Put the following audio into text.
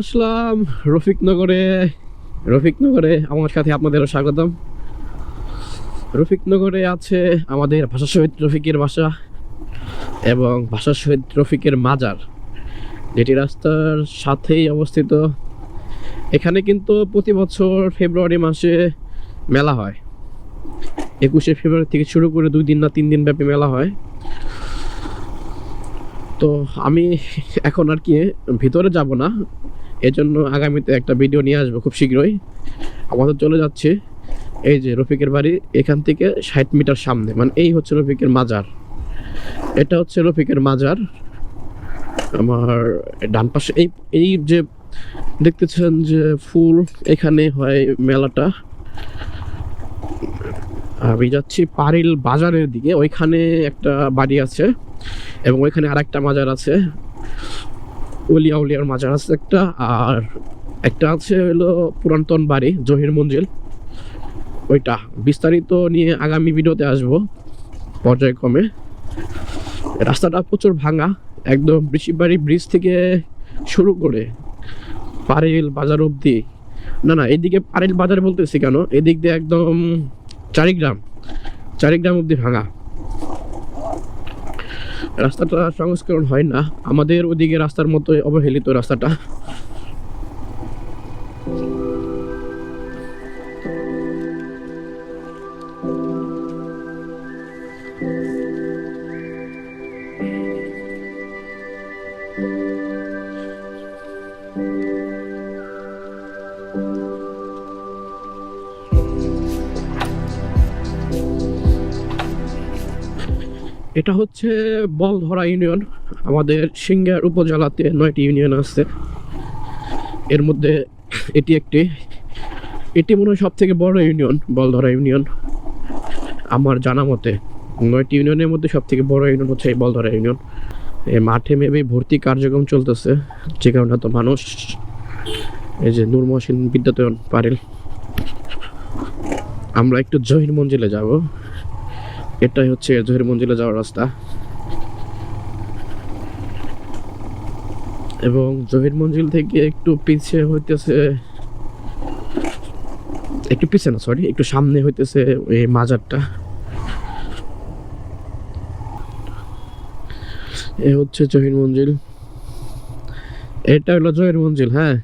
আসলাম রফিকনগরে। রফিকনগরে আমার সাথে আপনাদেরও স্বাগতম। রফিকনগরে আছে আমাদের ভাষা শহীদ রফিকের বাসা এবং ভাষা শহীদ রফিকের মাজার, যেটি রাস্তার সাথেই অবস্থিত। এখানে কিন্তু প্রতি বছর ফেব্রুয়ারি মাসে মেলা হয়। 21শে ফেব্রুয়ারি থেকে শুরু করে 2 দিন না 3 দিন ব্যাপী মেলা হয়। তো আমি এখন আর কি ভিতরে যাব না, এজন্য আগামীতে একটা ভিডিও নিয়ে আসবো খুব শীঘ্রই। আমাদের চলে যাচ্ছে এই যে রফিকের বাড়ি, এখান থেকে 60 মিটার সামনে, মানে এই হচ্ছে রফিকের মাজার। এটা হচ্ছে রফিকের মাজার। আমার ডান পাশে এই এই যে দেখতেছেন যে ফুল, এখানে হয় মেলাটা। আমি যাচ্ছি পারিল বাজারের দিকে, ওইখানে একটা বাড়ি আছে এবং ওইখানে আরেকটা মাজার আছে, উলিয়া উলিয়ার মাজার আছে একটা, আর একটা আছে হলো পুরাতন বাড়ি জহির মঞ্জিল। ওইটা বিস্তারিত নিয়ে আগামী ভিডিওতে আসবো পর্যায়ক্রমে। রাস্তাটা প্রচুর ভাঙা, একদম বৃষিবাড়ি ব্রিজ থেকে শুরু করে পারিল বাজার অবধি। না, এদিকে পারিল বাজার বলতেছি কেন, এদিক দিয়ে একদম চারিগ্রাম অবধি ভাঙা। রাস্তাটা সংস্করণ হয় না, আমাদের ওদিকে রাস্তার মতো অবহেলিত রাস্তাটা। এটা হচ্ছে বলধরা ইউনিয়ন। আমাদের সিংগার উপজেলাতে 9টি ইউনিয়ন আছে, এর মধ্যে এটি মনে হয় সব থেকে বড় ইউনিয়ন, বলধরা ইউনিয়ন আমার জানা মতে। 9টি ইউনিয়নের মধ্যে সব থেকে বড় ইউনিয়ন হচ্ছে এই বলধরা ইউনিয়ন। এই মাঠে মেবি ভর্তি কার্যক্রম চলতেছে, যে কারণে তো মানুষ। এই যে নূর মহসিন বিদ্যায়তন পারিল। আমরা একটু জহির মঞ্জিলে যাব, এটাই হচ্ছে জহির মঞ্জিলে যাওয়ার রাস্তা। এবং জহির মঞ্জিল থেকে একটু পিছিয়ে হইতেছে, একটু পিছিয়ে না সরি, একটু সামনে হইতেছে এই মাজারটা। এ হচ্ছে জহির মঞ্জিল, এটা হলো জহির মঞ্জিল। হ্যাঁ,